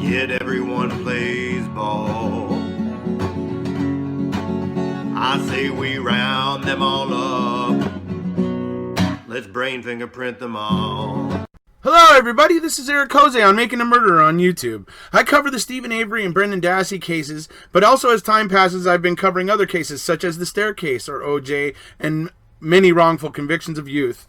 yet everyone plays ball. I say we round them all up. Let's brain fingerprint them all. Hello everybody, this is Erekose on Making a Murderer on YouTube. I cover the Stephen Avery and Brendan Dassey cases, but also as time passes I've been covering other cases such as the Staircase or OJ and many wrongful convictions of youth.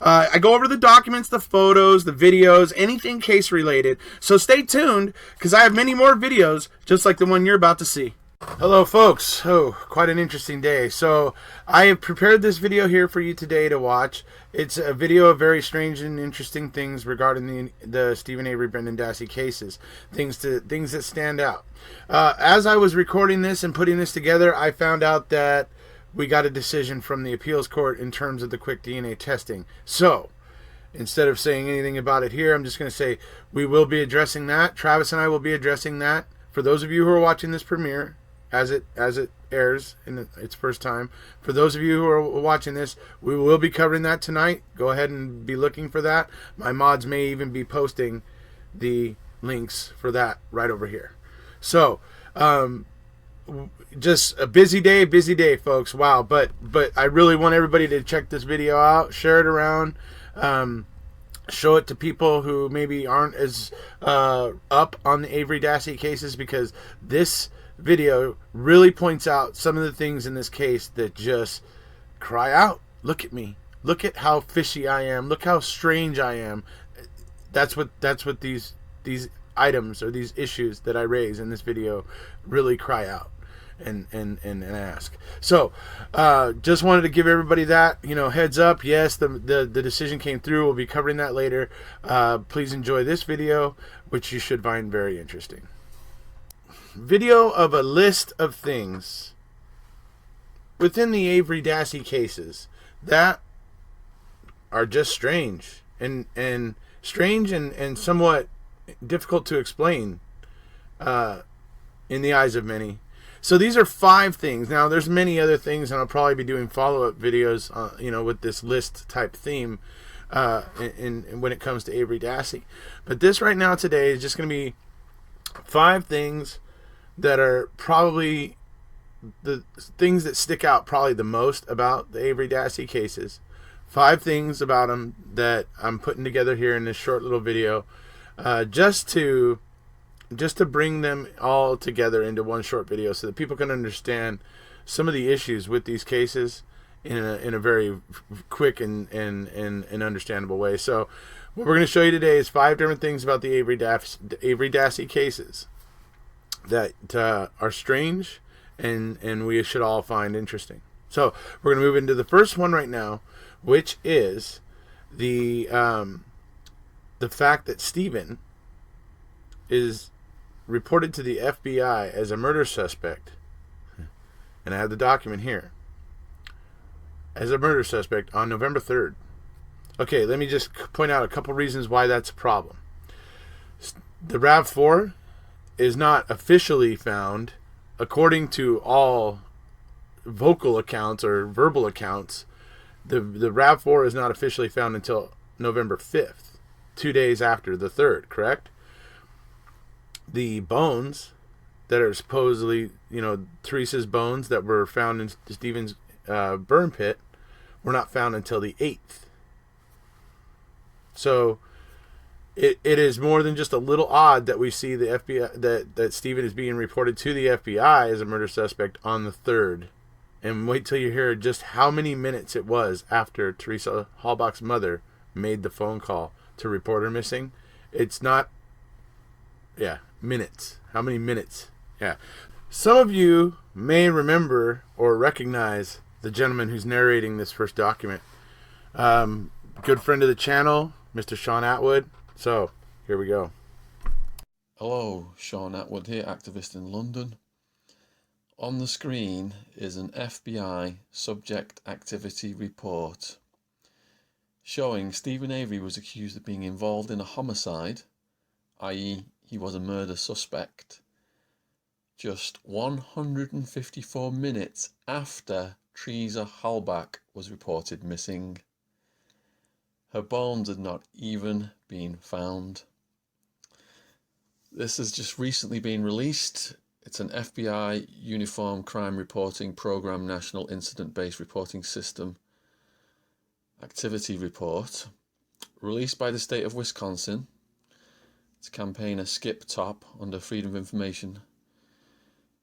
I go over the documents, the photos, the videos, anything case related, so stay tuned because I have many more videos just like the one you're about to see. Hello folks, quite an interesting day. So I have prepared this video here for you today to watch. It's a video of very strange and interesting things regarding the Stephen Avery, Brendan Dassey cases, things that stand out. As I was recording this and putting this together, I found out that we got a decision from the appeals court in terms of the quick DNA testing. So instead of saying anything about it here, I'm just going to say we will be addressing that. Travis and I will be addressing that. For those of you who are watching this premiere, as it airs in its first time, for those of you who are watching this, we will be covering that tonight. Go ahead and be looking for that. My mods may even be posting the links for that right over here. So just a busy day folks. Wow. But I really want everybody to check this video out, share it around, show it to people who maybe aren't as up on the Avery Dassey cases, because this video really points out some of the things in this case that just cry out, look at me, look at how fishy I am, look how strange I am. That's what these items or these issues that I raise in this video really cry out and ask. So just wanted to give everybody that, heads up. Yes, the decision came through. We'll be covering that later. Please enjoy this video, which you should find very interesting. Video of a list of things within the Avery Dassey cases that are just strange and somewhat difficult to explain in the eyes of many. So these are 5 things. Now there's many other things, and I'll probably be doing follow-up videos with this list type theme in when it comes to Avery Dassey. But this right now today is just going to be 5 things that are probably the things that stick out probably the most about the Avery Dassey cases. 5 things about them that I'm putting together here in this short little video, just to bring them all together into one short video so that people can understand some of the issues with these cases in a very quick and understandable way. So what we're going to show you today is 5 different things about the Avery Dassey cases that are strange and we should all find interesting. So we're going to move into the first one right now, which is the fact that Stephen is reported to the FBI as a murder suspect, and I have the document here, as a murder suspect on November 3rd. Okay, let me just point out a couple reasons why that's a problem. The RAV4 is not officially found, according to all vocal accounts or verbal accounts. The RAV4 is not officially found until November 5th, 2 days after the 3rd, correct? The bones that are supposedly, Teresa's bones that were found in Stephen's burn pit were not found until the 8th. So it is more than just a little odd that we see the FBI that Stephen is being reported to the FBI as a murder suspect on the 3rd. And wait till you hear just how many minutes it was after Teresa Halbach's mother made the phone call to report her missing. It's not, minutes. How many minutes? Yeah. Some of you may remember or recognize the gentleman who's narrating this first document. Good friend of the channel, Mr. Sean Atwood. So, here we go. Hello, Sean Atwood here, activist in London. On the screen is an FBI subject activity report showing Stephen Avery was accused of being involved in a homicide, i.e. he was a murder suspect, just 154 minutes after Teresa Halbach was reported missing. Her bones had not even been found. This has just recently been released. It's an FBI Uniform Crime Reporting Program National Incident-Based Reporting System Activity Report, released by the state of Wisconsin. It's campaigner Skip Top under Freedom of Information,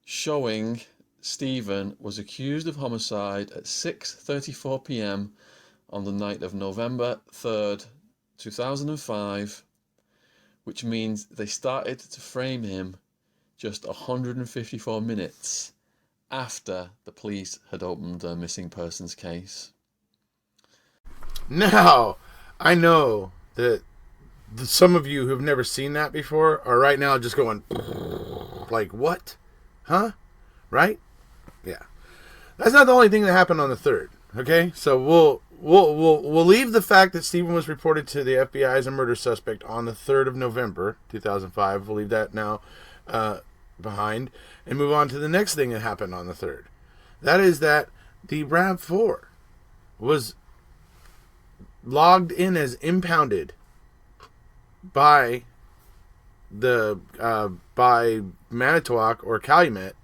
showing Stephen was accused of homicide at 6:34 p.m. on the night of November 3rd, 2005, which means they started to frame him just 154 minutes after the police had opened a missing persons case. Now, I know that some of you who have never seen that before are right now just going, like, what? Huh? Right? Yeah. That's not the only thing that happened on the 3rd. Okay? So we'll leave the fact that Stephen was reported to the FBI as a murder suspect on the 3rd of November, 2005. We'll leave that now behind and move on to the next thing that happened on the 3rd. That is that the RAV4 was logged in as impounded by by Manitowoc or Calumet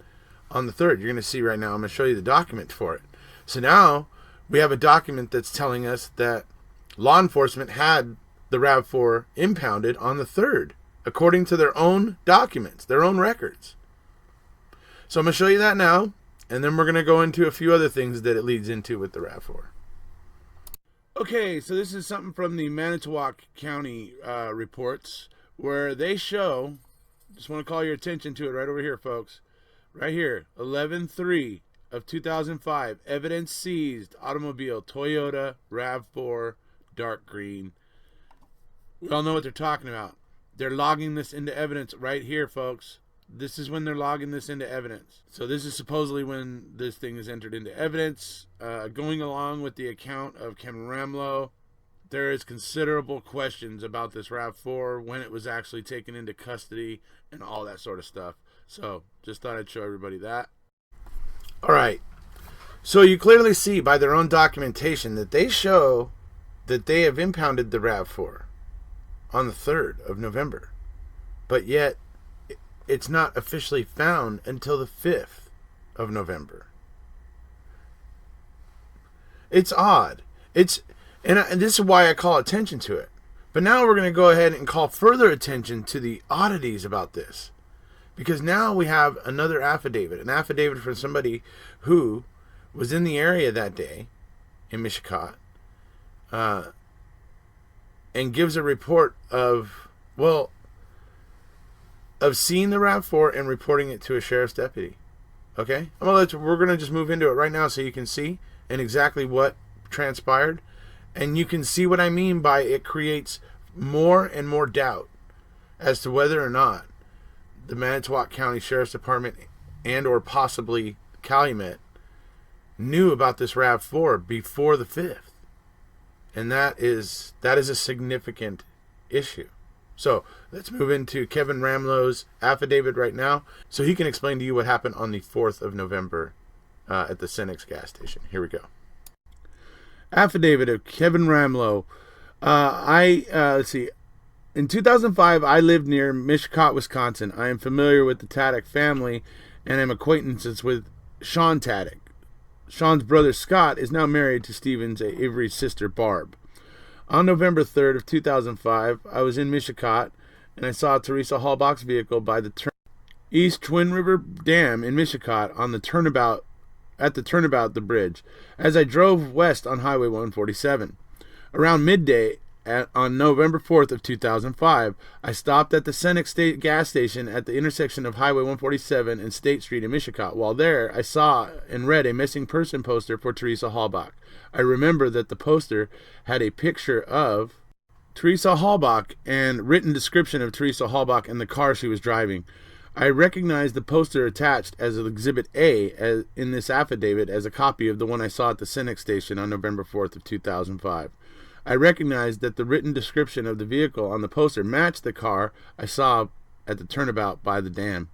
on the 3rd. You're going to see right now. I'm going to show you the document for it. So now we have a document that's telling us that law enforcement had the RAV4 impounded on the 3rd, according to their own documents, their own records. So I'm going to show you that now, and then we're going to go into a few other things that it leads into with the RAV4. Okay, so this is something from the Manitowoc County reports, where they show, just want to call your attention to it right over here, folks. Right here, 11/3 of 2005, evidence seized, automobile, Toyota RAV4, dark green. We all know what they're talking about. They're logging this into evidence right here, folks. This is when they're logging this into evidence. So this is supposedly when this thing is entered into evidence. Going along with the account of Kevin Ramlow, there is considerable questions about this RAV4, when it was actually taken into custody, and all that sort of stuff. So just thought I'd show everybody that. All right. So you clearly see by their own documentation that they show that they have impounded the RAV4 on the 3rd of November. But yet it's not officially found until the 5th of November. It's odd. And this is why I call attention to it. But now we're going to go ahead and call further attention to the oddities about this. Because now we have another affidavit. An affidavit from somebody who was in the area that day in Mishicot. And gives a report of seeing the RAV4 and reporting it to a sheriff's deputy. Okay? We're going to just move into it right now so you can see and exactly what transpired. And you can see what I mean by it creates more and more doubt as to whether or not the Manitowoc County Sheriff's Department and or possibly Calumet knew about this RAV4 before the 5th. And that is a significant issue. So let's move into Kevin Ramlow's affidavit right now so he can explain to you what happened on the 4th of November at the Cenex gas station. Here we go. Affidavit of Kevin Ramlow. Let's see. In 2005, I lived near Mishicot, Wisconsin. I am familiar with the Taddock family and am acquaintances with Sean Taddock. Sean's brother Scott is now married to Stephen's Avery's sister Barb. On November 3rd of 2005, I was in Mishicot and I saw Teresa Hallbach's vehicle by the East Twin River Dam in Mishicot on the turnabout the bridge as I drove west on Highway 147. Around midday on November 4th of 2005, I stopped at the Cenex State gas station at the intersection of Highway 147 and State Street in Mishicot. While there, I saw and read a missing person poster for Teresa Hallbach. I remember that the poster had a picture of Teresa Hallbach and written description of Teresa Hallbach and the car she was driving. I recognized the poster attached as Exhibit A in this affidavit as a copy of the one I saw at the Cenex station on November 4th of 2005. I recognized that the written description of the vehicle on the poster matched the car I saw at the turnabout by the dam.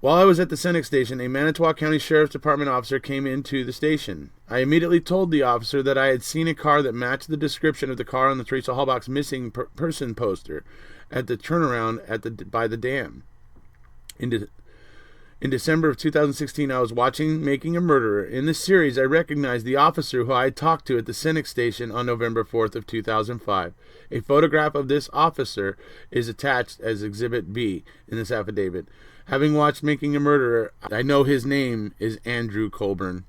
While I was at the Senex station, a Manitowoc County Sheriff's Department officer came into the station. I immediately told the officer that I had seen a car that matched the description of the car on the Teresa Halbach's missing person poster at the turnaround by the dam. In December of 2016, I was watching Making a Murderer. In this series, I recognized the officer who I had talked to at the Senex station on November 4th of 2005. A photograph of this officer is attached as Exhibit B in this affidavit. Having watched Making a Murderer, I know his name is Andrew Colburn.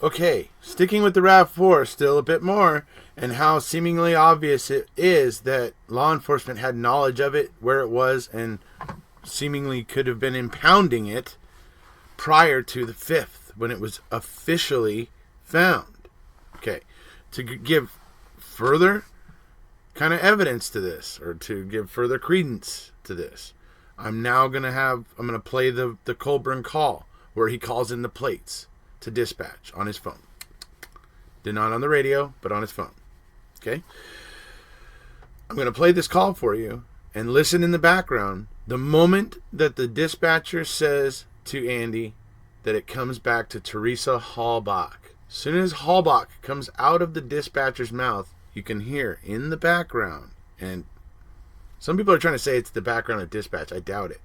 Okay, sticking with the RAV4 still a bit more, and how seemingly obvious it is that law enforcement had knowledge of it, where it was, and seemingly could have been impounding it prior to the 5th, when it was officially found. Okay, to give further kind of evidence to this, or to give further credence to this, I'm going to play the Colburn call, where he calls in the plates to dispatch on his phone. Did not on the radio, but on his phone. Okay? I'm going to play this call for you, and listen in the background. The moment that the dispatcher says to Andy that it comes back to Teresa Halbach, as soon as Halbach comes out of the dispatcher's mouth, you can hear in the background, and some people are trying to say it's the background of dispatch. I doubt it.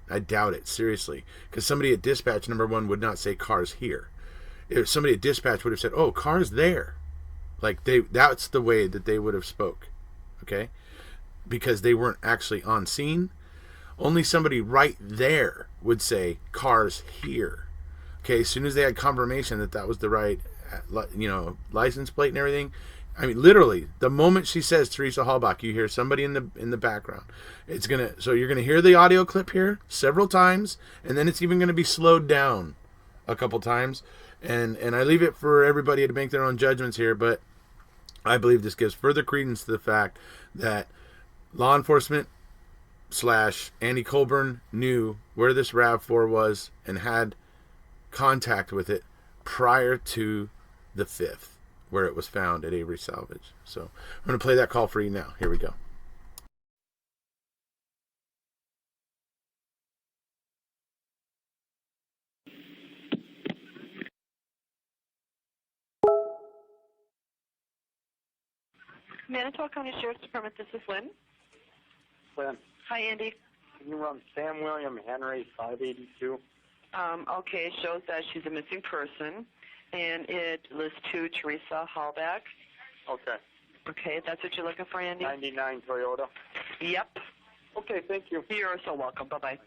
I doubt it, seriously. Because somebody at dispatch, number one, would not say cars here. If somebody at dispatch would have said, oh, cars there. Like, that's the way that they would have spoke. Okay? Because they weren't actually on scene. Only somebody right there would say cars here. Okay, as soon as they had confirmation that that was the right, license plate and everything. I mean, literally, the moment she says Teresa Halbach, you hear somebody in the background. So you're gonna hear the audio clip here several times, and then it's even gonna be slowed down a couple times. And I leave it for everybody to make their own judgments here, but I believe this gives further credence to the fact that law enforcement / Andy Colburn knew where this RAV4 was and had contact with it prior to the 5th, where it was found at Avery Salvage. So I'm going to play that call for you now. Here we go. Manitowoc County Sheriff's Department, this is Lynn. Lynn, Hi, Andy. can you run Sam William Henry 582? Okay, it shows that she's a missing person, and it lists to Teresa Halbach. Okay. Okay, that's what you're looking for, Andy? 99 Toyota. Yep. Okay, thank you. You're so welcome. Bye-bye.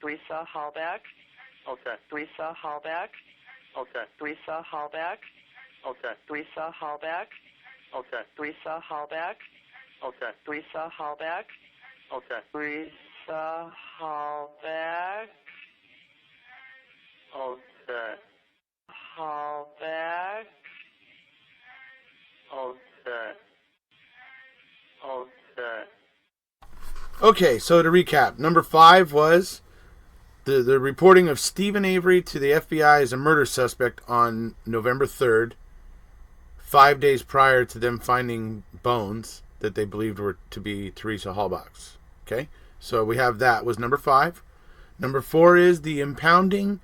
Teresa Halbach. Okay. Teresa Halbach. Okay. Teresa Halbach. Okay. Teresa Halbach. Okay. Teresa Halbach. Okay. Teresa Halbach. Okay. Teresa Halbach. Okay. Halbach. Okay. Okay. Okay, so to recap, number 5 was the reporting of Stephen Avery to the FBI as a murder suspect on November 3rd, 5 days prior to them finding bones that they believed were to be Teresa Halbach's. Okay, so we have that was number 5. Number 4 is the impounding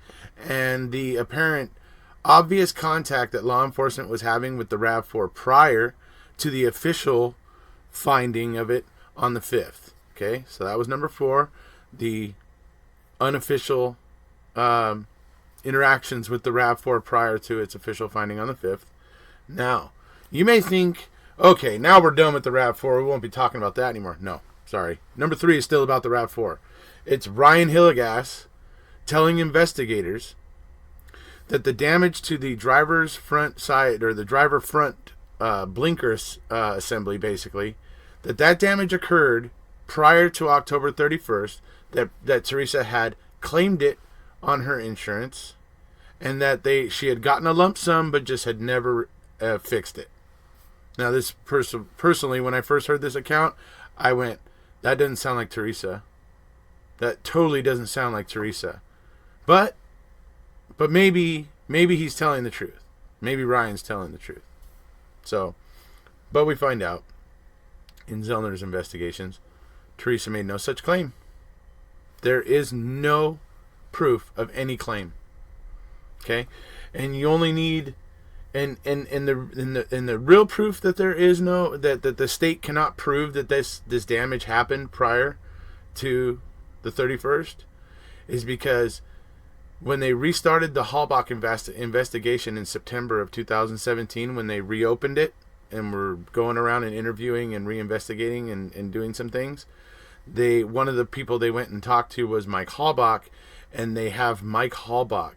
and the apparent obvious contact that law enforcement was having with the RAV4 prior to the official finding of it on the 5th. Okay, so that was number 4. The unofficial interactions with the RAV4 prior to its official finding on the 5th. Now, you may think, okay, now we're done with the RAV4. We won't be talking about that anymore. No, sorry. Number 3 is still about the RAV4. It's Ryan Hillegas telling investigators that the damage to the driver's front side, or the driver front blinker assembly, basically, that damage occurred prior to October 31st, that Teresa had claimed it on her insurance, and that she had gotten a lump sum but just had never fixed it. Now, this personally, when I first heard this account, I went, that doesn't sound like Teresa. That totally doesn't sound like Teresa. But maybe he's telling the truth. Maybe Ryan's telling the truth. So, but we find out in Zellner's investigations, Teresa made no such claim. There is no proof of any claim. Okay, and you only need and the real proof that there is no that the state cannot prove that this damage happened prior to the 31st is because when they restarted the Halbach investigation in September of 2017, when they reopened it and were going around and interviewing and reinvestigating and doing some things, one of the people they went and talked to was Mike Halbach, and they have Mike Halbach,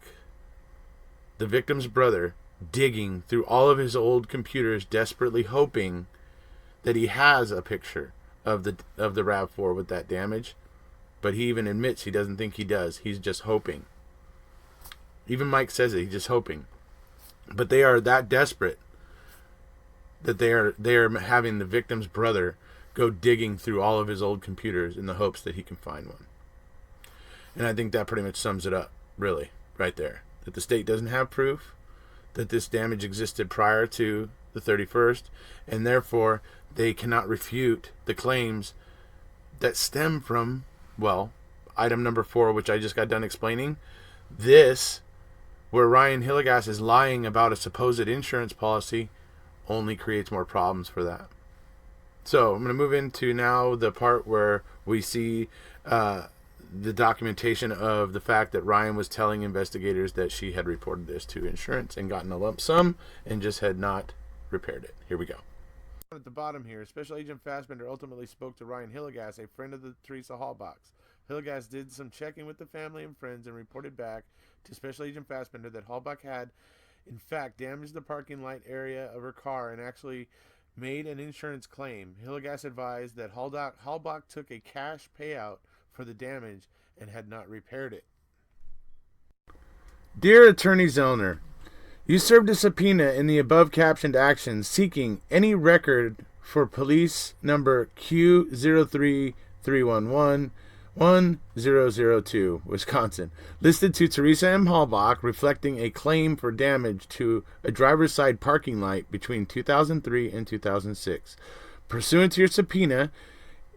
the victim's brother, digging through all of his old computers, desperately hoping that he has a picture of the RAV4 with that damage. But he even admits he doesn't think he does. He's just hoping. Even Mike says it. He's just hoping. But they are that desperate that they are having the victim's brother go digging through all of his old computers in the hopes that he can find one. And I think that pretty much sums it up, really, right there. That the state doesn't have proof that this damage existed prior to the 31st, and therefore they cannot refute the claims that stem from, well, item number 4, which I just got done explaining. This, where Ryan Hillegas is lying about a supposed insurance policy, only creates more problems for that. So I'm going to move into now the part where we see the documentation of the fact that Ryan was telling investigators that she had reported this to insurance and gotten a lump sum and just had not repaired it. Here we go. At the bottom here, Special Agent Fassbender ultimately spoke to Ryan Hillegas, a friend of the Teresa Halbachs. Hillegas did some checking with the family and friends and reported back to Special Agent Fassbender that Halbach had, in fact, damaged the parking lot area of her car and actually made an insurance claim. Hillegas advised that Halbach took a cash payout for the damage and had not repaired it. Dear Attorney Zellner, you served a subpoena in the above captioned action seeking any record for police number Q03311-1002, Wisconsin, listed to Teresa M. Halbach, reflecting a claim for damage to a driver's side parking light between 2003 and 2006. Pursuant to your subpoena,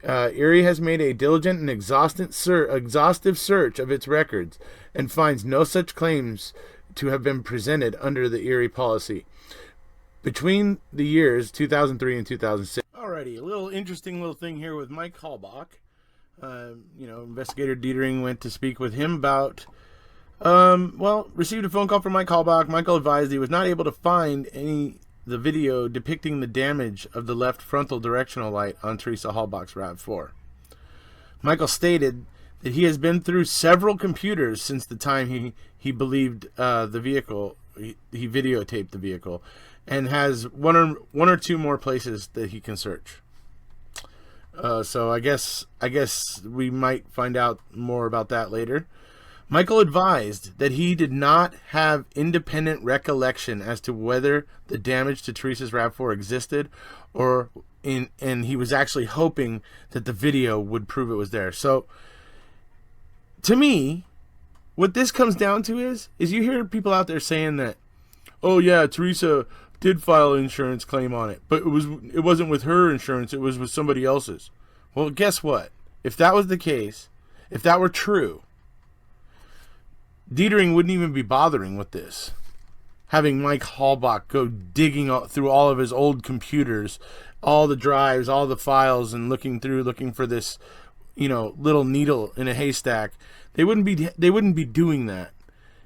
Erie has made a diligent and exhaustive search of its records and finds no such claims to have been presented under the Erie policy between the years 2003 and 2006. Alrighty, a little interesting little thing here with Mike Halbach. Investigator Dietering went to speak with him about, received a phone call from Mike Halbach. Michael advised he was not able to find the video depicting the damage of the left frontal directional light on Teresa Halbach's RAV4. Michael stated that he has been through several computers since the time he believed the vehicle, he videotaped the vehicle, and has one or two more places that he can search. So I guess we might find out more about that later. Michael advised that he did not have independent recollection as to whether the damage to Teresa's RAV4 existed, and he was actually hoping that the video would prove it was there. So, to me, what this comes down to is you hear people out there saying that, oh yeah, Teresa did file an insurance claim on it, but it wasn't with her insurance, it was with somebody else's. Well, guess what? If that was the case, if that were true, Dietering wouldn't even be bothering with this. Having Mike Halbach go digging through all of his old computers, all the drives, all the files, and looking for this, little needle in a haystack. They wouldn't be doing that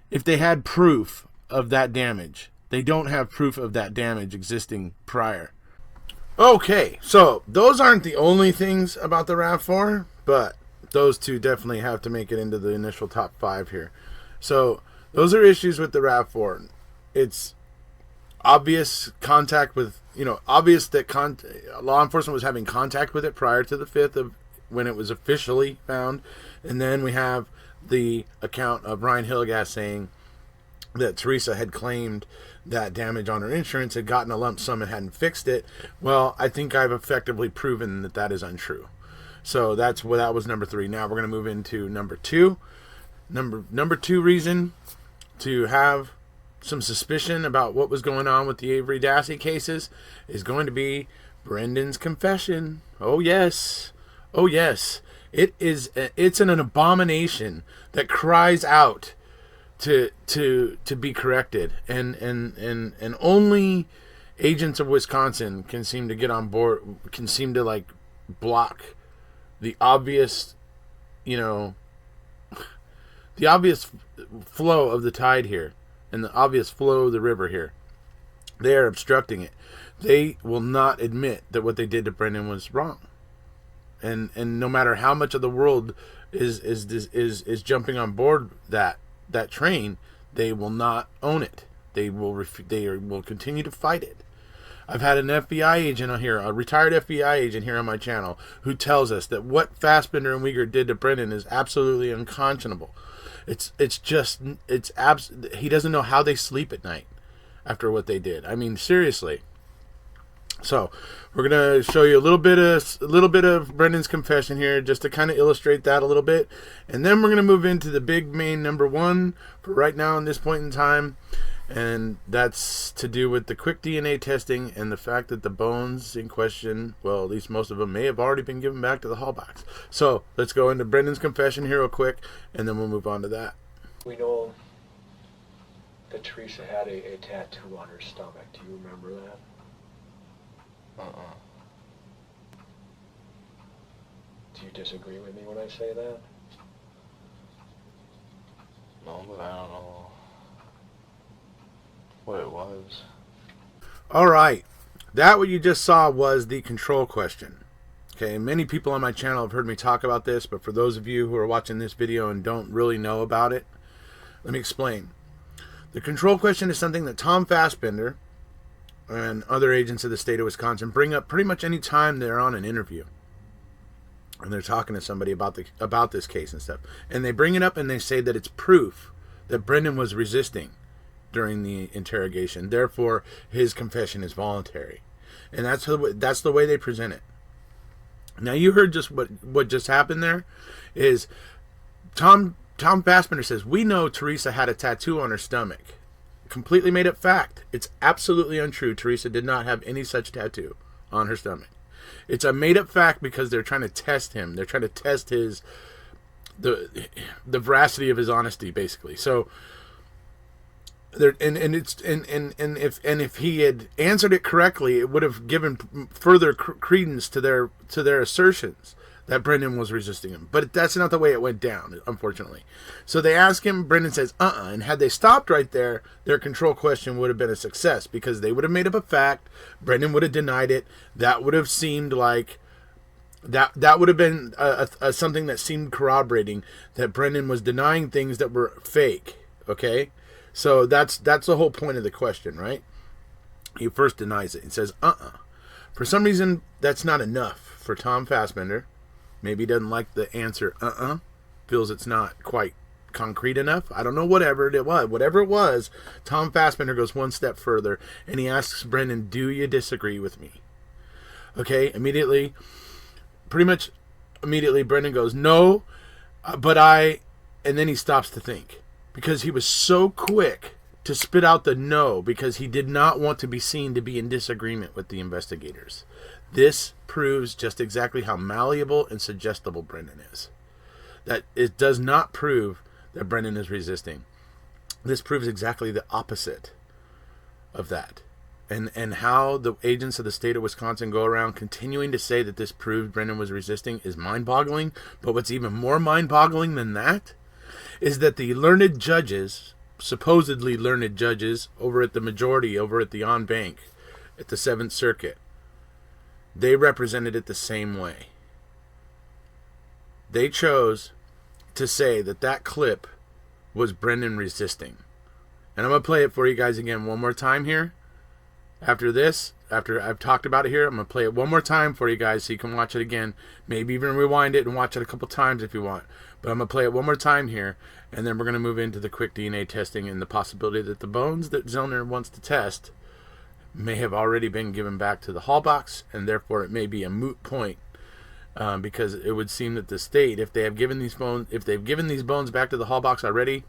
if they had proof of that damage. They don't have proof of that damage existing prior. Okay, so those aren't the only things about the RAV4, but those two definitely have to make it into the initial top 5 here. So those are issues with the RAV4. It's obvious contact with, obvious that law enforcement was having contact with it prior to the 5th of when it was officially found. And then we have the account of Ryan Hillegas saying that Teresa had claimed that damage on her insurance, had gotten a lump sum and hadn't fixed it. Well, I think I've effectively proven that is untrue. So that was number 3. Now we're going to move into number 2. Number 2 reason to have some suspicion about what was going on with the Avery Dassey cases is going to be Brendan's confession. Oh yes. It's an abomination that cries out to be corrected, and only agents of Wisconsin can seem to get on board, can seem to like block the obvious, the obvious flow of the tide here and the obvious flow of the river here. They are obstructing it. They will not admit that what they did to Brendan was wrong. And no matter how much of the world is jumping on board that train, they will not own it. They will continue to fight it. I've had an FBI agent on here, a retired FBI agent here on my channel, who tells us that what Fassbender and Uyghur did to Brendan is absolutely unconscionable. He doesn't know how they sleep at night after what they did. I mean, seriously. So we're gonna show you a little bit of Brendan's confession here, just to kind of illustrate that a little bit, and then we're gonna move into the big main number one for right now in this point in time. And that's to do with the quick DNA testing and the fact that the bones in question, well, at least most of them, may have already been given back to the hall box. So let's go into Brendan's confession here real quick, and then we'll move on to that. We know that Teresa had a tattoo on her stomach. Do you remember that? Do you disagree with me when I say that? No, but I don't know what it was. All right, that what you just saw was the control question. Okay, many people on my channel have heard me talk about this, but for those of you who are watching this video and don't really know about it, let me explain. The control question is something that Tom Fassbender and other agents of the state of Wisconsin bring up pretty much any time they're on an interview and they're talking to somebody about this case and stuff. And they bring it up and they say that it's proof that Brendan was resisting during the interrogation. Therefore, his confession is voluntary. And that's the way they present it. Now, you heard just what just happened there is Tom Fassbender says, we know Teresa had a tattoo on her stomach. Completely made up fact. It's absolutely untrue. Teresa did not have any such tattoo on her stomach. It's a made up fact because they're trying to test him. They're trying to test the veracity of his honesty, basically. So if he had answered it correctly, it would have given further credence to their assertions that Brendan was resisting him. But that's not the way it went down, unfortunately. So they ask him, Brendan says, and had they stopped right there, their control question would have been a success, because they would have made up a fact, Brendan would have denied it, that would have seemed like, that would have been something that seemed corroborating that Brendan was denying things that were fake, okay? So that's the whole point of the question, right? He first denies it and says, For some reason, that's not enough for Tom Fassbender. Maybe he doesn't like the answer, feels it's not quite concrete enough. I don't know, whatever it was, Tom Fassbender goes one step further, and he asks Brendan, do you disagree with me? Okay, pretty much immediately, Brendan goes, no, and then he stops to think, because he was so quick to spit out the no, because he did not want to be seen to be in disagreement with the investigators. This proves just exactly how malleable and suggestible Brendan is. That it does not prove that Brendan is resisting. This proves exactly the opposite of that. And how the agents of the state of Wisconsin go around continuing to say that this proves Brendan was resisting is mind-boggling. But what's even more mind-boggling than that is that the learned judges, supposedly learned judges, over at the majority, over at the en banc, at the 7th Circuit, they represented it the same way. They chose to say that clip was Brendan resisting. And I'm going to play it for you guys again one more time here. After I've talked about it here, I'm going to play it one more time for you guys so you can watch it again. Maybe even rewind it and watch it a couple times if you want. But I'm going to play it one more time here, and then we're going to move into the quick DNA testing and the possibility that the bones that Zellner wants to test may have already been given back to the hall box, and therefore it may be a moot point, because it would seem that the state, if they've given these bones back to the hall box already,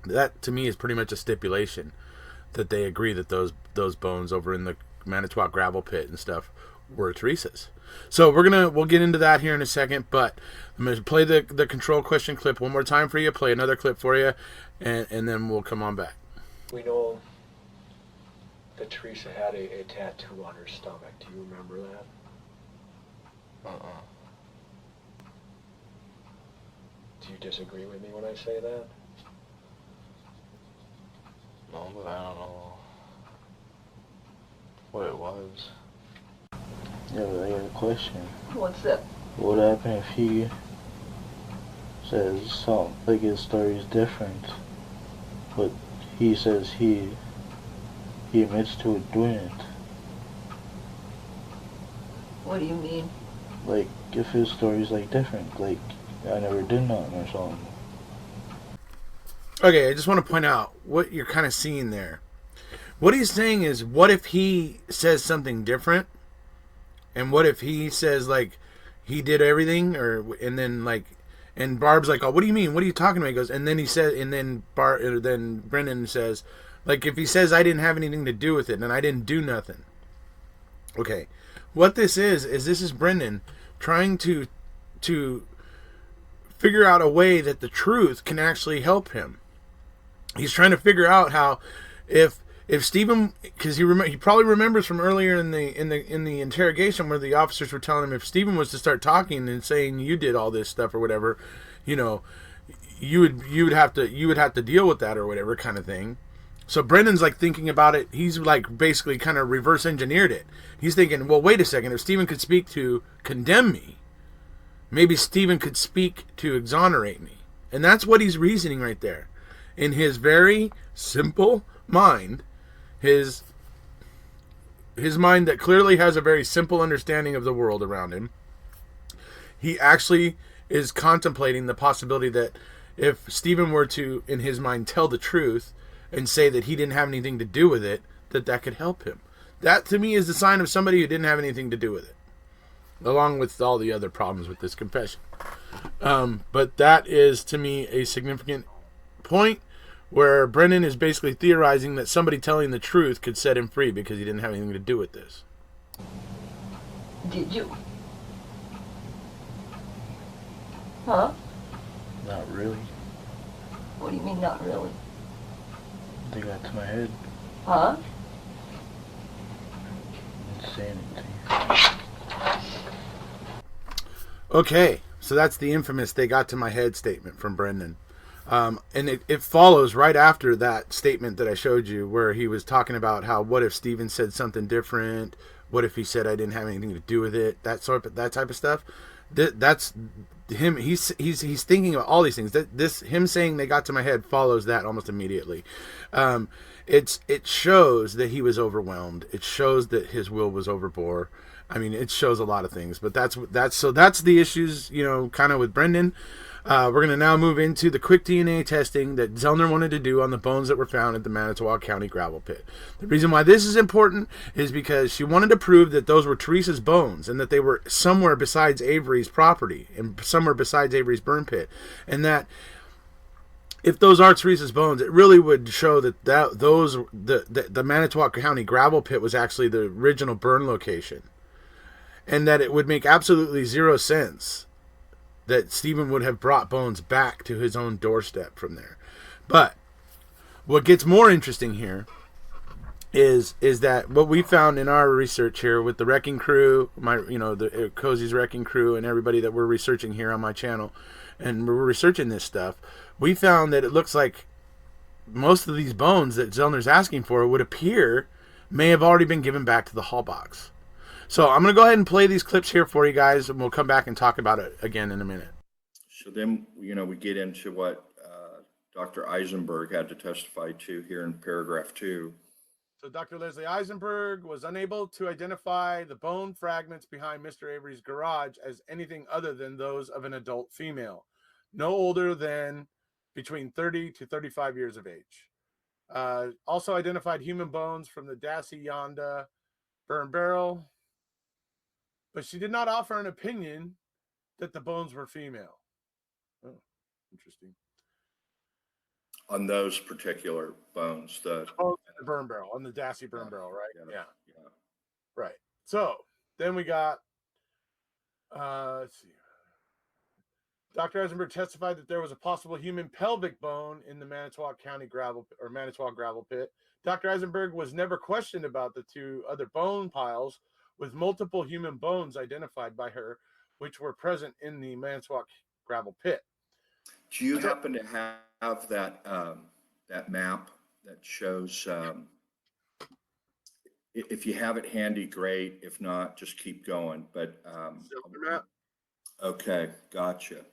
that to me is pretty much a stipulation that they agree that those bones over in the Manitowoc gravel pit and stuff were Teresa's. So we'll get into that here in a second, but I'm gonna play the control question clip one more time for you, play another clip for you, and then we'll come on back. We know that Teresa had a tattoo on her stomach. Do you remember that? Do you disagree with me when I say that? No, but I don't know what it was. Yeah, but I got a question. What's that? What happened if he says something, like his story is different, but he says he admits to doing it? What do you mean? Like, if his story's like different, like, I never did nothing or something. Okay, I just want to point out what you're kind of seeing there. What he's saying is, what if he says something different? And what if he says, like, he did everything, and Barb's like, oh, what do you mean? What are you talking about? He goes, and then he said, and then then Brendan says, like, if he says I didn't have anything to do with it and I didn't do nothing. Okay, what this is Brendan trying to figure out a way that the truth can actually help him. He's trying to figure out how, if Stephen, because he probably remembers from earlier in the interrogation where the officers were telling him if Stephen was to start talking and saying you did all this stuff or whatever, you would have to deal with that or whatever kind of thing. So Brendan's like thinking about it. He's like basically kind of reverse engineered it. He's thinking, well, wait a second. If Stephen could speak to condemn me, maybe Stephen could speak to exonerate me. And that's what he's reasoning right there. In his very simple mind, his mind that clearly has a very simple understanding of the world around him, he actually is contemplating the possibility that if Stephen were to, in his mind, tell the truth and say that he didn't have anything to do with it, that could help him. That, to me, is the sign of somebody who didn't have anything to do with it, along with all the other problems with this confession. But that is, to me, a significant point where Brendan is basically theorizing that somebody telling the truth could set him free because he didn't have anything to do with this. Did you? Huh? Not really. What do you mean, not really? They got to my head. Huh? Didn't say anything. Okay, so that's the infamous "they got to my head" statement from Brendan. And it follows right after that statement that I showed you where he was talking about how, what if Stephen said something different? What if he said I didn't have anything to do with it? That type of stuff. That's him. He's thinking about all these things. Him saying "they got to my head" follows that almost immediately. It shows that he was overwhelmed. It shows that his will was overbore. I mean, it shows a lot of things, but that's the issues, kind of with Brendan. We're going to now move into the quick DNA testing that Zellner wanted to do on the bones that were found at the Manitowoc County gravel pit. The reason why this is important is because she wanted to prove that those were Teresa's bones and that they were somewhere besides Avery's property and somewhere besides Avery's burn pit. And that if those are Teresa's bones, it really would show that the Manitowoc County gravel pit was actually the original burn location. And that it would make absolutely zero sense that Stephen would have brought bones back to his own doorstep from there. But what gets more interesting here is that what we found in our research here with the wrecking crew, the Erekose's wrecking crew, and everybody that we're researching here on my channel, and we're researching this stuff, we found that it looks like most of these bones that Zellner's asking for would appear may have already been given back to the Hall box. So I'm going to go ahead and play these clips here for you guys, and we'll come back and talk about it again in a minute. So then, we get into what Dr. Eisenberg had to testify to here in paragraph 2. So Dr. Leslie Eisenberg was unable to identify the bone fragments behind Mr. Avery's garage as anything other than those of an adult female, no older than between 30 to 35 years of age. Also identified human bones from the Dassey Yonda burn barrel, but she did not offer an opinion that the bones were female. Oh, interesting. On those particular bones, the burn barrel, on the Dassey burn barrel, right? Yeah. Right. So Then we got, let's see. Dr. Eisenberg testified that there was a possible human pelvic bone in the Manitowoc gravel pit. Dr. Eisenberg was never questioned about the two other bone piles with multiple human bones identified by her, which were present in the Manitowoc gravel pit. Do you happen to have that that map that shows? If you have it handy, great. If not, just keep going. But map. Okay, gotcha.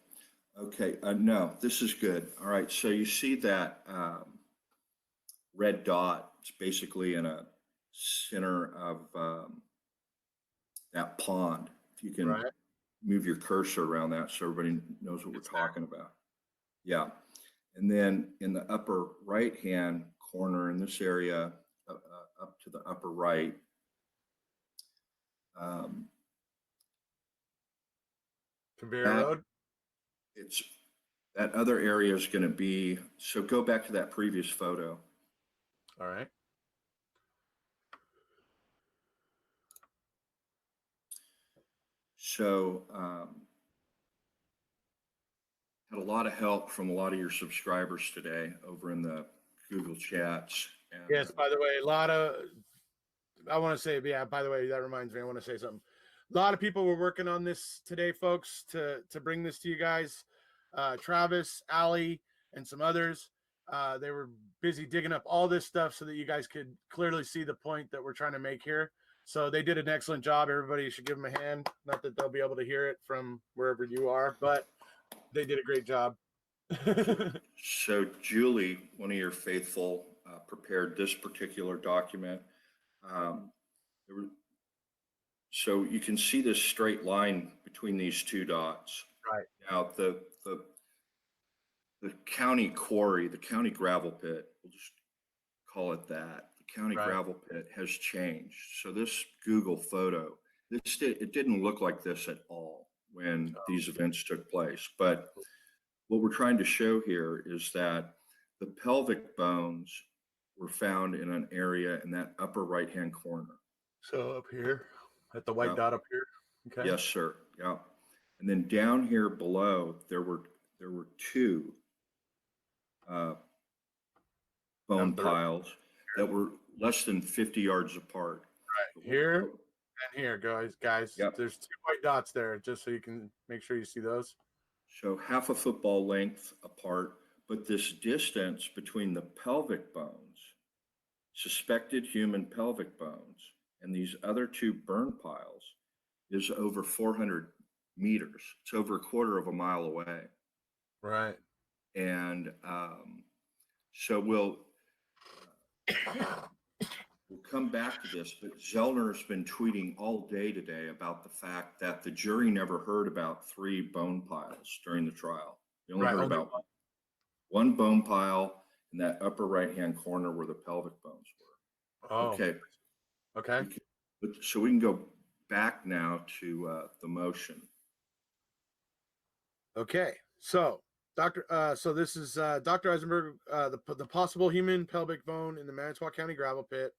Okay, no, this is good. All right, so you see that red dot? It's basically in a center of that pond. If you can move your cursor around that so everybody knows what we're talking about. Yeah. And then in the upper right-hand corner in this area, up to the upper right, Conveyor road? It's that other area is going to be, so go back to that previous photo. All right. So, had a lot of help from a lot of your subscribers today over in the Google chats. And, yes, by the way, I want to say, by the way, that reminds me, I want to say something. A lot of people were working on this today, folks, to bring this to you guys. Travis, Allie, and some others. They were busy digging up all this stuff so that you guys could clearly see the point that we're trying to make here. So they did an excellent job. Everybody should give them a hand. Not that they'll be able to hear it from wherever you are, but they did a great job. So Julie, one of your faithful, prepared this particular document. So you can see this straight line between these two dots. Right. Now the county quarry, the county gravel pit, we'll just call it that. The county gravel pit has changed. So this Google photo, it didn't look like this at all when these events took place. But what we're trying to show here is that the pelvic bones were found in an area in that upper right-hand corner. So up here, at the white dot up here. Okay. Yes, sir. Yeah. And then down here below, there were two bone piles that were less than 50 yards apart. Right here and here, guys. Yep. There's two white dots there, just so you can make sure you see those. So half a football length apart, but this distance between the pelvic bones, suspected human pelvic bones, and these other two burn piles is over 400 meters. It's over a quarter of a mile away. Right. And so we'll come back to this, but Zellner has been tweeting all day today about the fact that the jury never heard about 3 bone piles during the trial. They only heard about one bone pile in that upper right-hand corner where the pelvic bones were. Oh. Okay. So we can go back now to the motion. Okay. So this is Dr. Eisenberg, the possible human pelvic bone in the Manitowoc County gravel pit.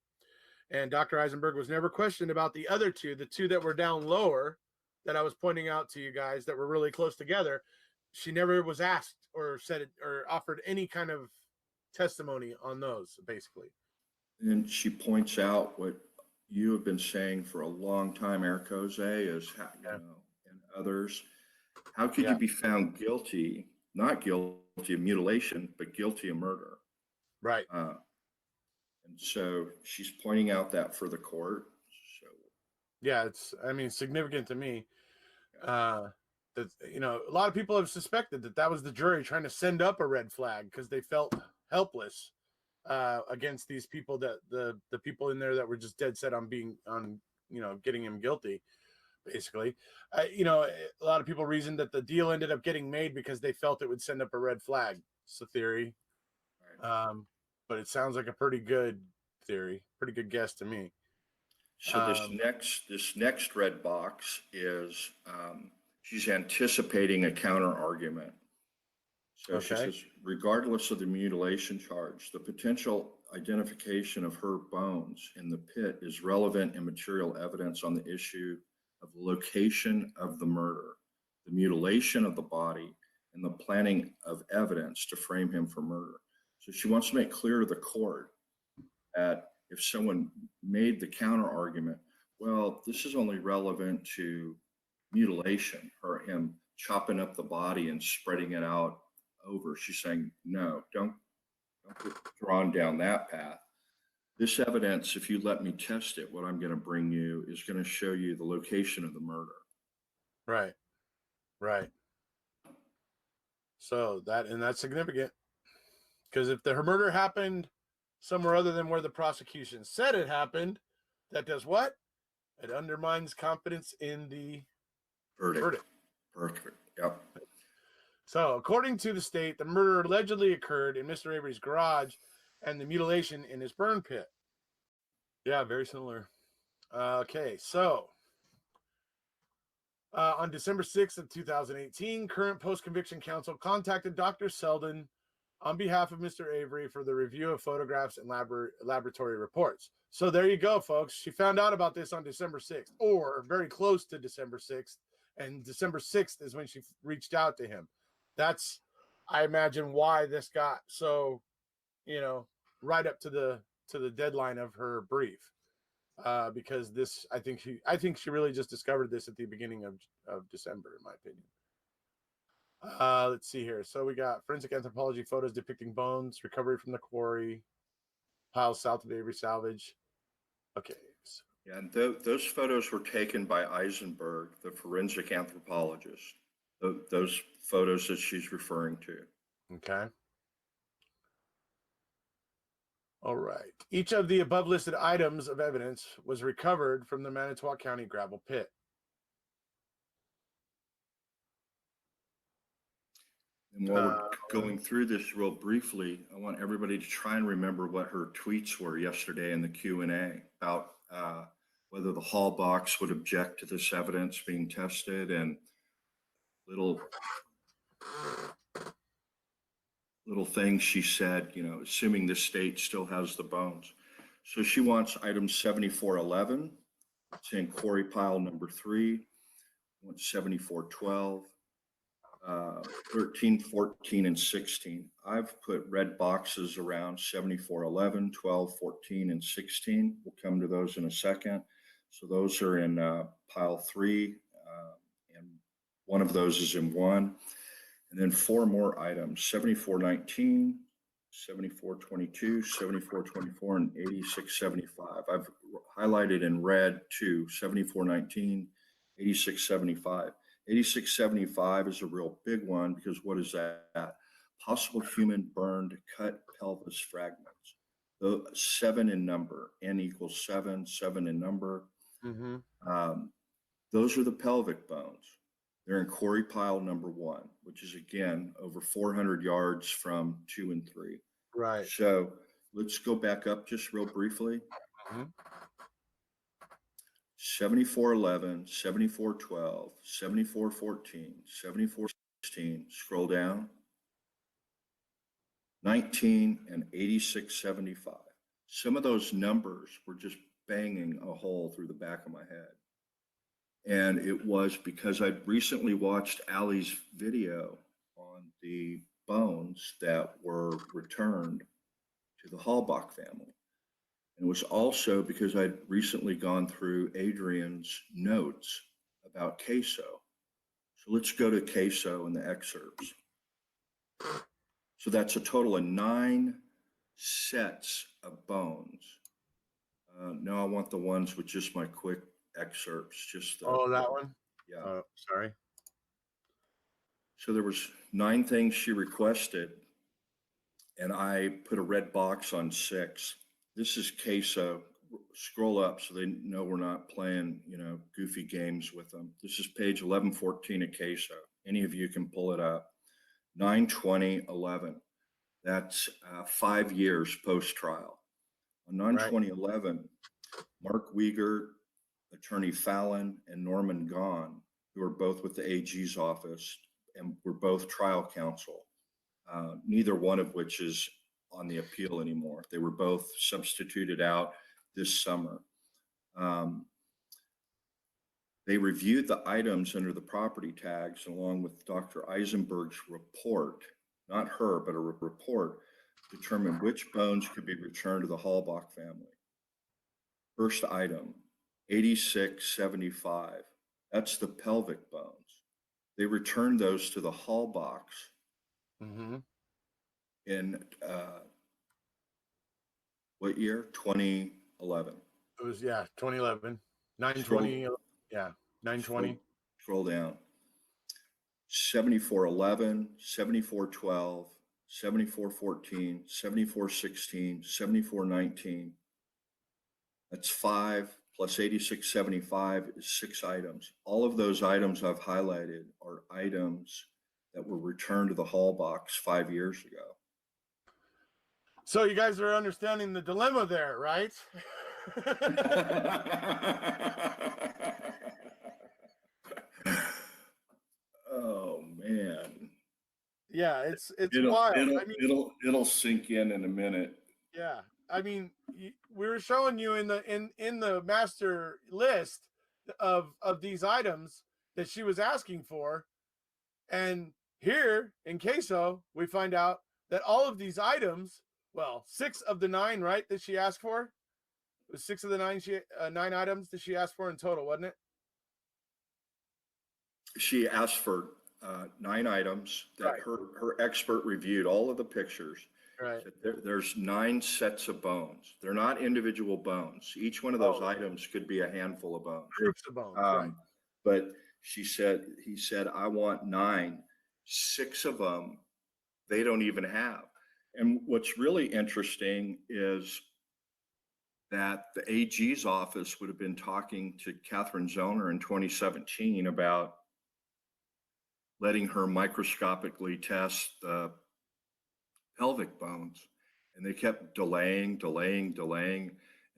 And Dr. Eisenberg was never questioned about the other two, the two that were down lower that I was pointing out to you guys that were really close together. She never was asked or said it or offered any kind of testimony on those, basically. And she points out what you have been saying for a long time, Erekose, is, and others. How could you be found guilty, not guilty of mutilation, but guilty of murder? Right. And so she's pointing out that for the court. So yeah, it's significant to me. That a lot of people have suspected that was the jury trying to send up a red flag because they felt helpless against these people, that the people in there that were just dead set on getting him guilty. Basically, a lot of people reasoned that the deal ended up getting made because they felt it would send up a red flag. It's a theory. Right. But it sounds like a pretty good theory, pretty good guess to me. So this next red box is she's anticipating a counter argument. So she says, regardless of the mutilation charge, the potential identification of her bones in the pit is relevant and material evidence on the issue of the location of the murder, the mutilation of the body, and the planting of evidence to frame him for murder. So she wants to make clear to the court that if someone made the counter argument, well, this is only relevant to mutilation or him chopping up the body and spreading it out over. She's saying, no, don't get drawn down that path. This evidence, if you let me test it, what I'm going to bring you is going to show you the location of the murder. Right. Right. So that's significant, because if the murder happened somewhere other than where the prosecution said it happened, that does what? It undermines confidence in the verdict. Perfect. Yep. So, according to the state, the murder allegedly occurred in Mr. Avery's garage and the mutilation in his burn pit. Yeah, very similar. Okay, so on December 6th of 2018, current post-conviction counsel contacted Dr. Selden on behalf of Mr. Avery for the review of photographs and laboratory reports. So there you go, folks. She found out about this on December 6th, or very close to December 6th, and December 6th is when she reached out to him. That's, I imagine, why this got so, right up to the deadline of her brief. Because this, I think she really just discovered this at the beginning of December, in my opinion. Let's see here. So we got forensic anthropology photos depicting bones, recovery from the quarry, piles south of Avery salvage. Okay. So. Yeah, and those photos were taken by Eisenberg, the forensic anthropologist. Those photos that she's referring to. Okay. All right. Each of the above listed items of evidence was recovered from the Manitowoc County gravel pit. And while we're going through this real briefly, I want everybody to try and remember what her tweets were yesterday in the Q&A about whether the hall box would object to this evidence being tested, and little things she said, assuming the state still has the bones. So she wants item 7411, it's in quarry pile number 3, wants 7412, 13, 14, and 16. I've put red boxes around 7411, 12, 14, and 16. We'll come to those in a second. So those are in pile 3, and one of those is in 1. And then 4 more items, 7419, 7422, 7424, and 8675. I've highlighted in red too, 7419, 8675. 8675 is a real big one, because what is that? Possible human burned cut pelvis fragments. 7 in number, N equals 7, 7 in number. Mm-hmm. Those are the pelvic bones. They're in quarry pile number 1, which is, again, over 400 yards from 2 and 3. Right. So let's go back up just real briefly. Mm-hmm. 7411, 7412, 7414, 7416, scroll down. 19 and 8675. Some of those numbers were just banging a hole through the back of my head. And it was because I'd recently watched Allie's video on the bones that were returned to the Hallbach family. And it was also because I'd recently gone through Adrian's notes about queso. So let's go to queso in the excerpts. So that's a total of 9 sets of bones. Now I want the ones with just my quick excerpts. That one? Yeah. Sorry. So there was 9 things she requested, and I put a red box on 6. This is queso. Scroll up so they know we're not playing, goofy games with them. This is page 1114 of queso. Any of you can pull it up. 9/20/11. That's 5 years post-trial. On 9/20/11, Mark Wiegert, Attorney Fallon, and Norman Gahn, who are both with the AG's office and were both trial counsel, neither one of which is on the appeal anymore. They were both substituted out this summer. They reviewed the items under the property tags along with Dr. Eisenberg's report, not her, but a report, determined which bones could be returned to the Halbach family. First item, 8675. That's the pelvic bones. They returned those to the Halbachs in what year? 2011. It was 2011, 920. Yeah, 920. Scroll down. 7411, 7412, 7414, 7416, 7419. That's 5 plus 8675 is 6 items. All of those items I've highlighted are items that were returned to the Halbachs 5 years ago. So you guys are understanding the dilemma there, right? Oh man. Yeah, it's wild. It'll sink in a minute. Yeah, I mean, we were showing you in the master list of these items that she was asking for, and here in Queso we find out that all of these items, well, 6 of the 9, right, that she asked for, it was 6 of the 9 9 items that she asked for in total, wasn't it? She asked for 9 items that her expert reviewed all of the pictures. Right. There's 9 sets of bones. They're not individual bones. Each one of those items could be a handful of bones. Groups of bones, right. But he said, I want 9. 6 of them, they don't even have. And what's really interesting is that the AG's office would have been talking to Catherine Zellner in 2017 about letting her microscopically test the pelvic bones. And they kept delaying.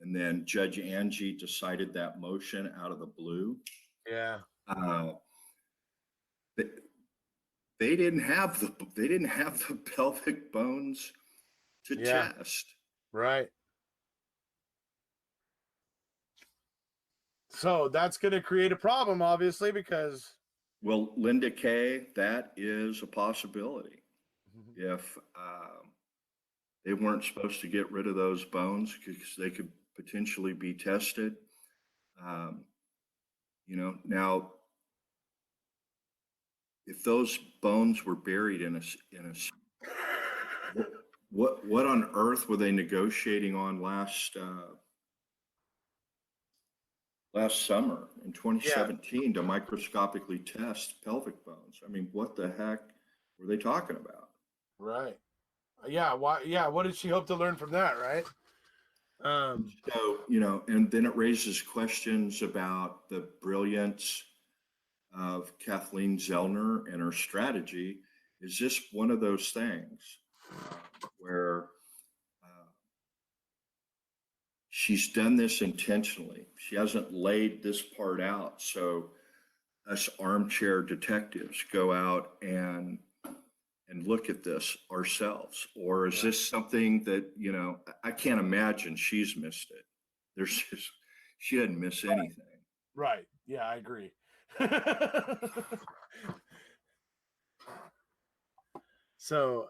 And then Judge Angie decided that motion out of the blue. Yeah. They didn't have the pelvic bones to test. Right. So that's going to create a problem, obviously, because. Well, Linda Kay, that is a possibility. If they weren't supposed to get rid of those bones because they could potentially be tested. Now, if those bones were buried in a what on earth were they negotiating on last summer in 2017 to microscopically test pelvic bones? I mean, what the heck were they talking about? Right. Yeah. Why? Yeah. What did she hope to learn from that? Right. So, and then it raises questions about the brilliance of Kathleen Zellner and her strategy. Is this one of those things where she's done this intentionally? She hasn't laid this part out, so us armchair detectives go out and look at this ourselves? Or is this something that, I can't imagine she's missed it. She didn't miss anything. Right. Yeah, I agree. So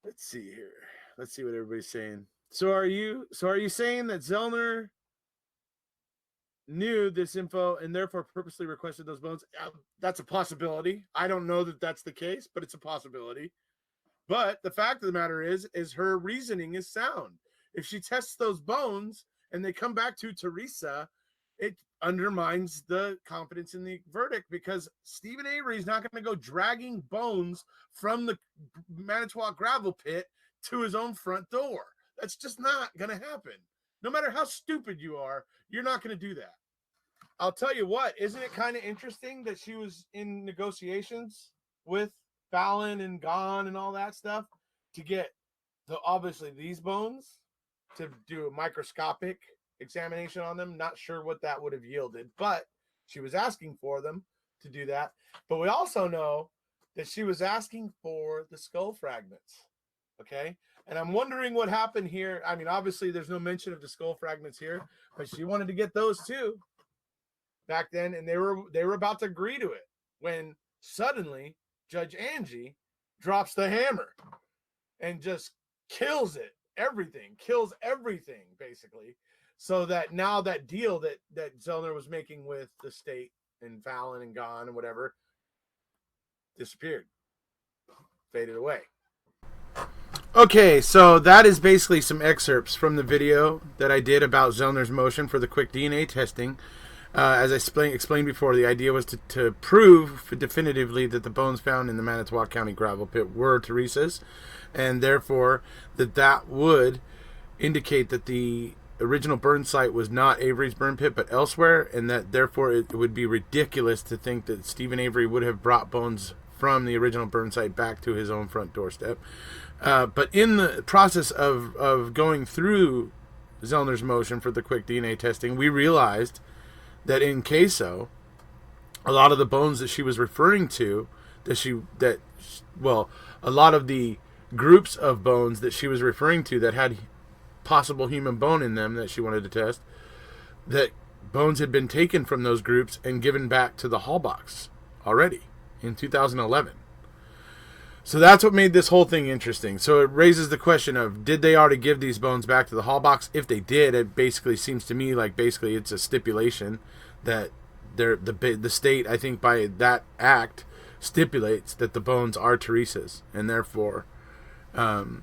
let's see here. Let's see what everybody's saying. So are you saying that Zellner knew this info and therefore purposely requested those bones? That's a possibility. I don't know that that's the case, but it's a possibility. But the fact of the matter is her reasoning is sound. If she tests those bones and they come back to Teresa, it undermines the confidence in the verdict, because Stephen Avery is not going to go dragging bones from the Manitowoc gravel pit to his own front door. That's just not going to happen. No matter how stupid you are, you're not going to do that. I'll tell you what, isn't it kind of interesting that she was in negotiations with Fallon and Gahn and all that stuff to get obviously these bones, to do a microscopic examination on them? Not sure what that would have yielded, but she was asking for them to do that. But we also know that she was asking for the skull fragments. Okay. And I'm wondering what happened here. I mean, obviously there's no mention of the skull fragments here, but she wanted to get those too. back then, and they were about to agree to it when suddenly Judge Angie drops the hammer and just kills everything basically, so that now that deal that Zellner was making with the state and Fallon and Gahn and whatever disappeared, faded away. Okay, so that is basically some excerpts from the video that I did about Zellner's motion for the quick DNA testing. As I explained before, the idea was to prove definitively that the bones found in the Manitowoc County gravel pit were Teresa's, and therefore that would indicate that the original burn site was not Avery's burn pit but elsewhere, and that therefore it would be ridiculous to think that Stephen Avery would have brought bones from the original burn site back to his own front doorstep. But in the process of going through Zellner's motion for the quick DNA testing, we realized that in Queso, a lot of the bones that she was referring to, a lot of the groups of bones that she was referring to that had possible human bone in them that she wanted to test, that bones had been taken from those groups and given back to the Hall box already in 2011. So that's what made this whole thing interesting. So it raises the question of, did they already give these bones back to the Hall box? If they did, it basically seems to me like basically it's a stipulation that the state, I think by that act, stipulates that the bones are Teresa's, and therefore, the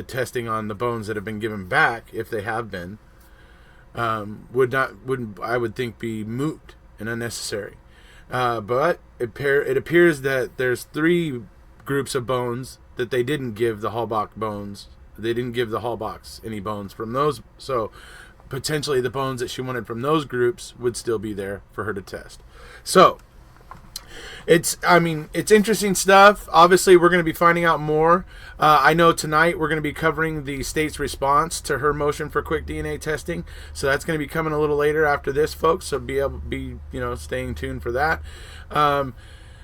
testing on the bones that have been given back, if they have been, wouldn't I would think be moot and unnecessary. But it appears that there's 3 groups of bones that they didn't give the Hall box bones. They didn't give the Hall box any bones from those. So potentially the bones that she wanted from those groups would still be there for her to test. So it's interesting stuff. Obviously, we're going to be finding out more. I know tonight we're going to be covering the state's response to her motion for quick DNA testing. So that's going to be coming a little later after this, folks. So be staying tuned for that. And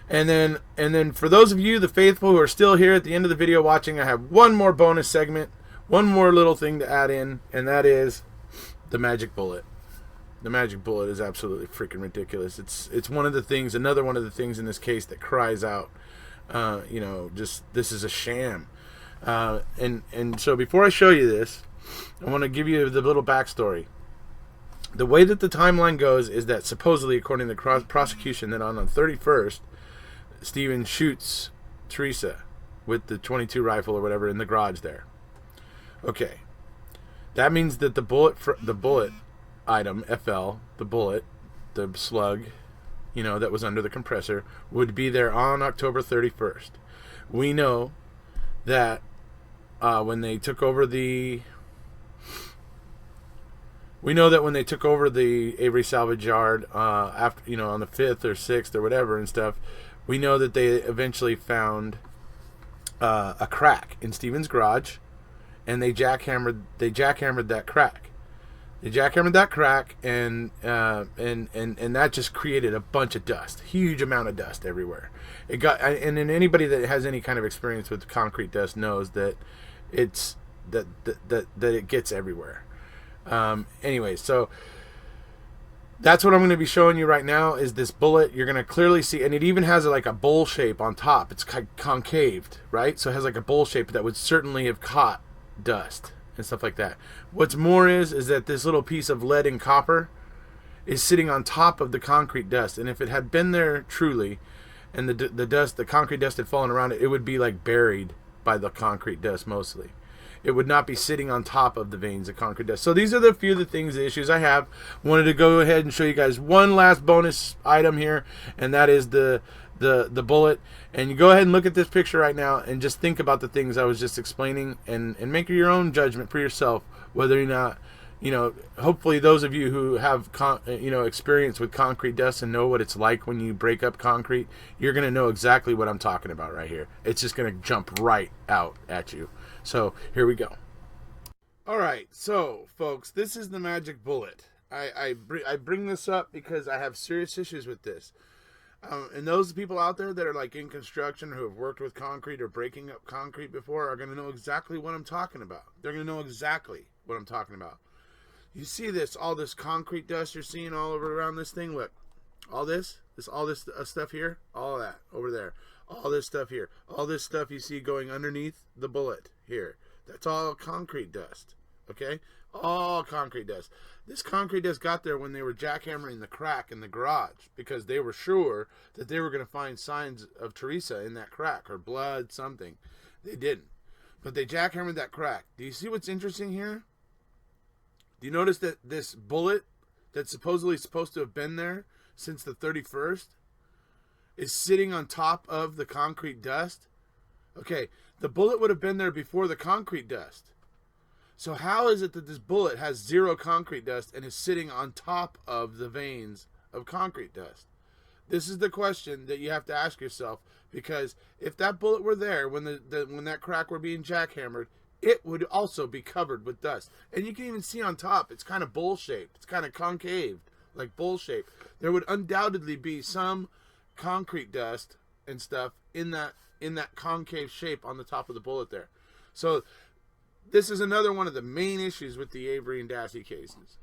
then for those of you, the faithful who are still here at the end of the video watching, I have one more bonus segment, one more little thing to add in, and that is the magic bullet. The magic bullet is absolutely freaking ridiculous. It's one of the things, another one of the things in this case that cries out, just this is a sham. And so before I show you this, I want to give you the little backstory. The way that the timeline goes is that supposedly, according to the prosecution, that on the 31st, Stephen shoots Teresa with the .22 rifle or whatever in the garage there. Okay, that means that the bullet item, FL, the bullet, the slug, that was under the compressor, would be there on October 31st. We know that when they took over the Avery salvage yard, after on the 5th or 6th or whatever and stuff, we know that they eventually found a crack in Stephen's garage, and they jackhammered that crack. They jackhammered that crack, and that just created a bunch of dust, huge amount of dust everywhere. It got, and then anybody that has any kind of experience with concrete dust knows that it's that it gets everywhere. Anyway, so that's what I'm going to be showing you right now is this bullet. You're going to clearly see, and it even has like a bowl shape on top. It's concaved, right? So it has like a bowl shape that would certainly have caught dust and stuff like that. What's more is that this little piece of lead and copper is sitting on top of the concrete dust, and if it had been there truly, and the concrete dust had fallen around it, it would be like buried by the concrete dust mostly. It would not be sitting on top of the veins of concrete dust. So these are the issues I have. Wanted to go ahead and show you guys one last bonus item here, and that is the bullet. And you go ahead and look at this picture right now and just think about the things I was just explaining, and make your own judgment for yourself whether or not, hopefully those of you who have experience with concrete dust and know what it's like when you break up concrete, you're going to know exactly what I'm talking about right here. It's just going to jump right out at you. So here we go. All right, so folks, this is the magic bullet. I bring this up because I have serious issues with this. And those people out there that are like in construction who have worked with concrete or breaking up concrete before are going to know exactly what I'm talking about. They're going to know exactly what I'm talking about. You see this, all this concrete dust you're seeing all over around this thing? Look, all this stuff here, all of that over there, all this stuff here, all this stuff you see going underneath the bullet here. That's all concrete dust, okay? All concrete dust. This concrete dust got there when they were jackhammering the crack in the garage because they were sure that they were going to find signs of Teresa in that crack or blood, something. They didn't. But they jackhammered that crack. Do you see what's interesting here? Do you notice that this bullet that's supposedly supposed to have been there since the 31st is sitting on top of the concrete dust? Okay, the bullet would have been there before the concrete dust. So how is it that this bullet has zero concrete dust and is sitting on top of the veins of concrete dust? This is the question that you have to ask yourself, because if that bullet were there when when that crack were being jackhammered, it would also be covered with dust. And you can even see on top, it's kind of bowl-shaped. It's kind of concave, like bowl-shaped. There would undoubtedly be some concrete dust and stuff in that concave shape on the top of the bullet there. So this is another one of the main issues with the Avery and Dassey cases.